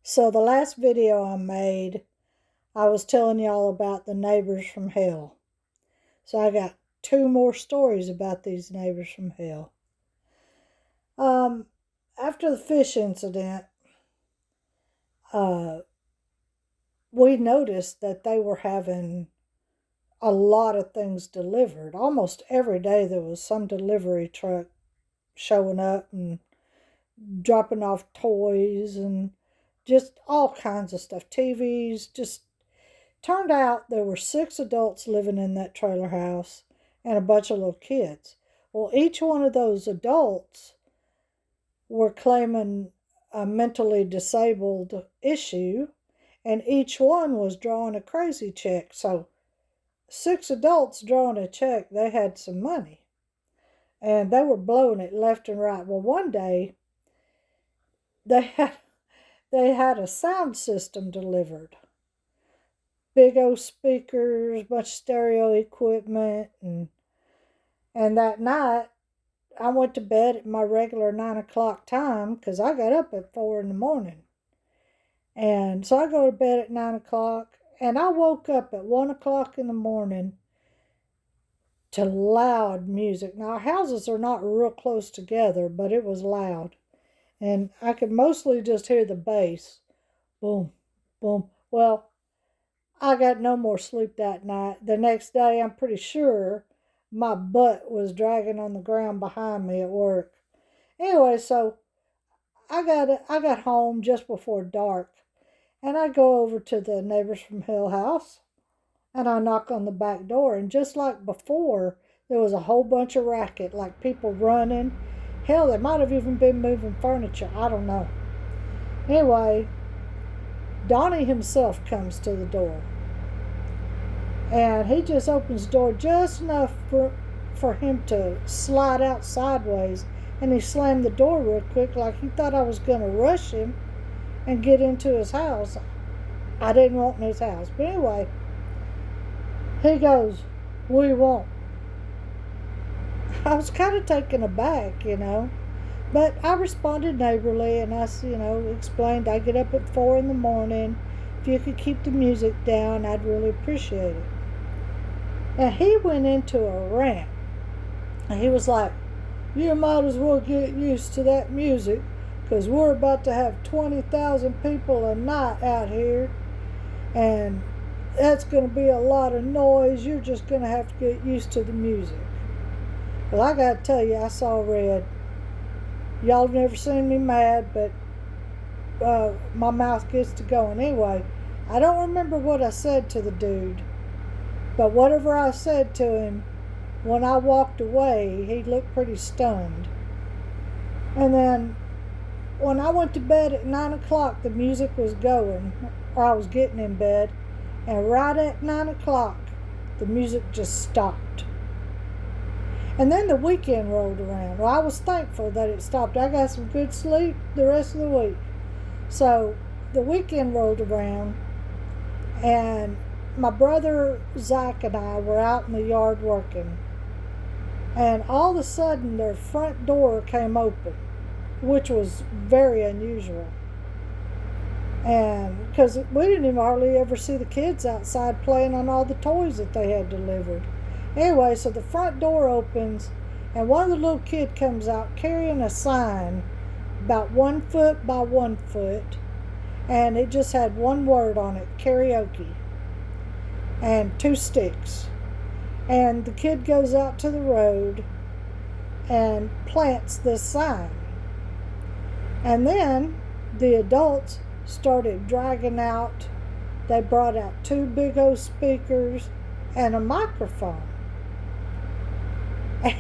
So the last video I made, I was telling y'all about the neighbors from hell. So I got two more stories about these neighbors from hell. Um, After the fish incident, uh, we noticed that they were having a lot of things delivered. Almost every day there was some delivery truck showing up and dropping off toys and just all kinds of stuff. TVs, just turned out there were 6 adults living in that trailer house and a bunch of little kids. Well, each one of those adults were claiming a mentally disabled issue, and each one was drawing a crazy check. So, 6 adults drawing a check, they had some money, and they were blowing it left and right. Well, one day they had they had a sound system delivered, big old speakers, bunch of stereo equipment, and that night I went to bed at my regular 9 o'clock time because I got up at 4 in the morning. And so I go to bed at 9 o'clock, and I woke up at 1 o'clock in the morning to loud music. Now, our houses are not real close together, but it was loud. And I could mostly just hear the bass. Boom, boom. Well, I got no more sleep that night. The next day, I'm pretty sure my butt was dragging on the ground behind me at work. Anyway, so I got home just before dark, and I go over to the neighbors from Hell house, and I knock on the back door, and just like before, there was a whole bunch of racket, like people running. Hell, they might have even been moving furniture. I don't know. Anyway, Donnie himself comes to the door. And he just opens the door just enough for him to slide out sideways. And he slammed the door real quick like he thought I was going to rush him and get into his house. I didn't want in his house. But anyway, he goes, "What do you want?" I was kind of taken aback. But I responded neighborly, and I, explained I get up at 4 in the morning. If you could keep the music down, I'd really appreciate it. And he went into a rant. And he was like, "You might as well get used to that music, because we're about to have 20,000 people a night out here. And that's going to be a lot of noise. You're just going to have to get used to the music." Well, I got to tell you, I saw red. Y'all have never seen me mad, but my mouth gets to going. Anyway, I don't remember what I said to the dude, but whatever I said to him, when I walked away, he looked pretty stunned. And then when I went to bed at 9 o'clock, the music was going, or I was getting in bed, and right at 9 o'clock, the music just stopped. And then the weekend rolled around. Well, I was thankful that it stopped. I got some good sleep the rest of the week. So the weekend rolled around, and my brother Zach and I were out in the yard working. And all of a sudden, their front door came open, which was very unusual. And because we didn't even hardly ever see the kids outside playing on all the toys that they had delivered. Anyway, so the front door opens, and one of the little kids comes out carrying a sign about 1 foot by 1 foot, and it just had one word on it, karaoke, and 2 sticks. And the kid goes out to the road and plants this sign. And then the adults started dragging out, they brought out 2 big old speakers and a microphone.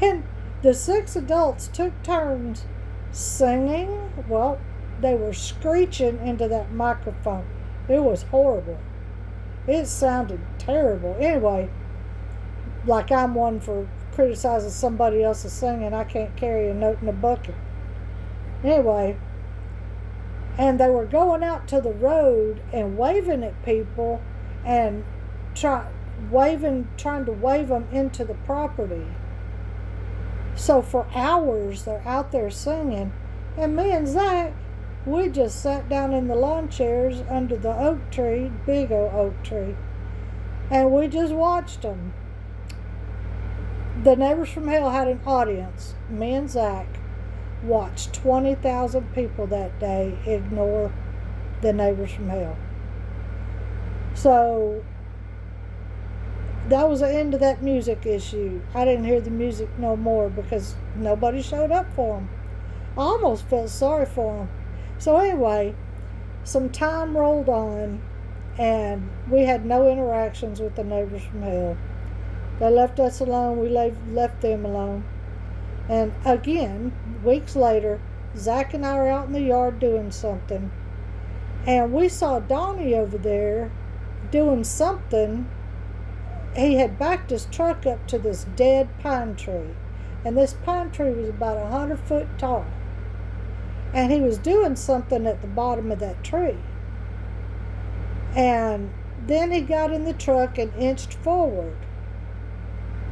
And the 6 adults took turns singing. Well, they were screeching into that microphone. It was horrible. It sounded terrible. Anyway, like I'm one for criticizing somebody else's singing. I can't carry a note in a bucket. Anyway, and they were going out to the road and waving at people and trying to wave them into the property. So for hours they're out there singing, and me and Zach, we just sat down in the lawn chairs under the oak tree, big oak tree, and we just watched them. The Neighbors from Hell had an audience. Me and Zach watched 20,000 people that day ignore the Neighbors from Hell. So that was the end of that music issue. I didn't hear the music no more because nobody showed up for them. I almost felt sorry for them. So anyway, some time rolled on, and we had no interactions with the Neighbors from Hell. They left us alone. We left them alone. And again, weeks later, Zach and I are out in the yard doing something, and we saw Donnie over there doing something. He had backed his truck up to this dead pine tree, and this pine tree was about 100 foot tall, and he was doing something at the bottom of that tree. And then he got in the truck and inched forward.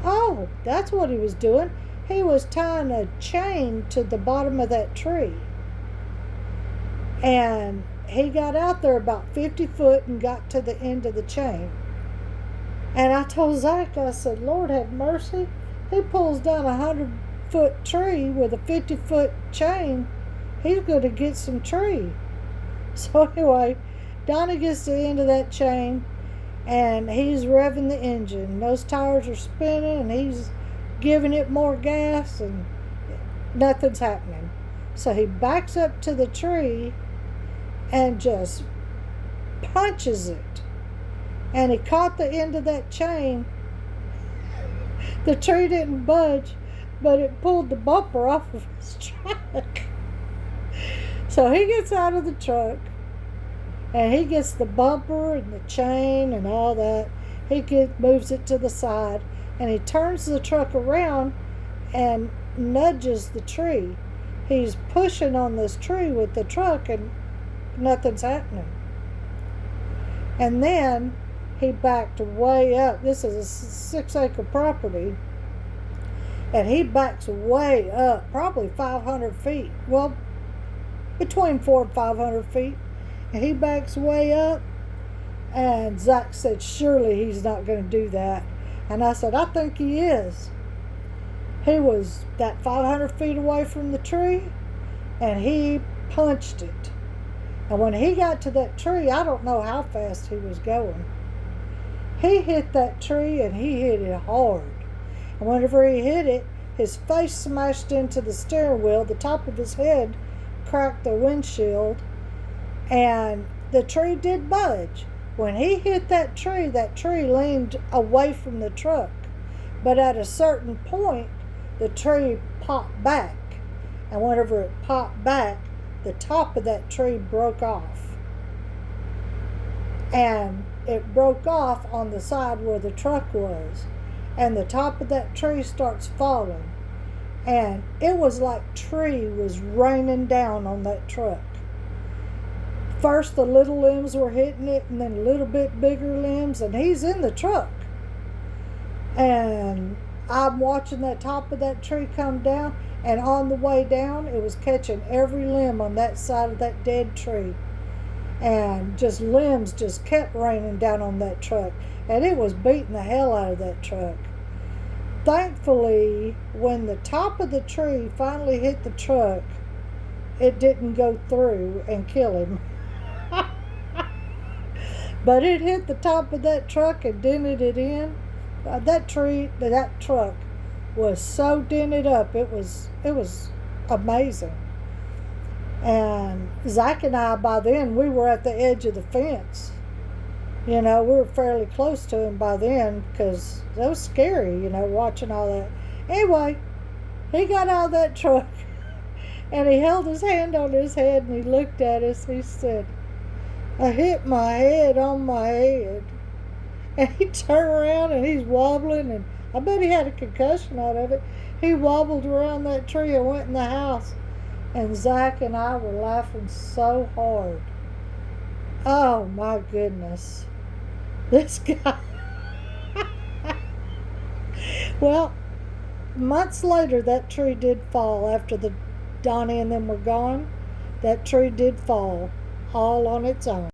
Oh, that's what he was doing. He was tying a chain to the bottom of that tree. And he got out there about 50 foot and got to the end of the chain. And I told Zach, I said, Lord have mercy. He pulls down a 100-foot tree with a 50-foot chain. He's going to get some tree. So anyway, Donnie gets to the end of that chain, and he's revving the engine. Those tires are spinning, and he's giving it more gas, and nothing's happening. So he backs up to the tree and just punches it. And he caught the end of that chain. The tree didn't budge, but it pulled the bumper off of his truck. So he gets out of the truck, and he gets the bumper and the chain and all that. He moves it to the side, and he turns the truck around and nudges the tree. He's pushing on this tree with the truck, and nothing's happening. And then he backed way up. This is a 6-acre property, and he backs way up, probably 500 feet. Well, between 400 and 500 feet. And he backs way up, and Zach said, surely he's not going to do that. And I said, I think he is. He was that 500 feet away from the tree, and he punched it. And when he got to that tree, I don't know how fast he was going. He hit that tree, and he hit it hard. And whenever he hit it, his face smashed into the steering wheel. The top of his head cracked the windshield, and the tree did budge. When he hit that tree leaned away from the truck. But at a certain point, the tree popped back. And whenever it popped back, the top of that tree broke off. And it broke off on the side where the truck was. And the top of that tree starts falling. And it was like tree was raining down on that truck. First the little limbs were hitting it, and then a little bit bigger limbs, and he's in the truck. And I'm watching that top of that tree come down, and on the way down, it was catching every limb on that side of that dead tree. And just limbs just kept raining down on that truck, and it was beating the hell out of that truck. Thankfully, when the top of the tree finally hit the truck, it didn't go through and kill him. But it hit the top of that truck and dented it in. That truck was so dented up, it was amazing. And Zach and I, by then, we were at the edge of the fence. You know, we were fairly close to him by then, because it was scary, you know, watching all that. Anyway, he got out of that truck, and he held his hand on his head, and he looked at us. He said, I hit my head on my head. And he turned around, and he's wobbling, and I bet he had a concussion out of it. He wobbled around that tree and went in the house. And Zach and I were laughing so hard. Oh, my goodness. This guy. Well, months later, that tree did fall after the Donnie and them were gone. that tree did fall all on its own.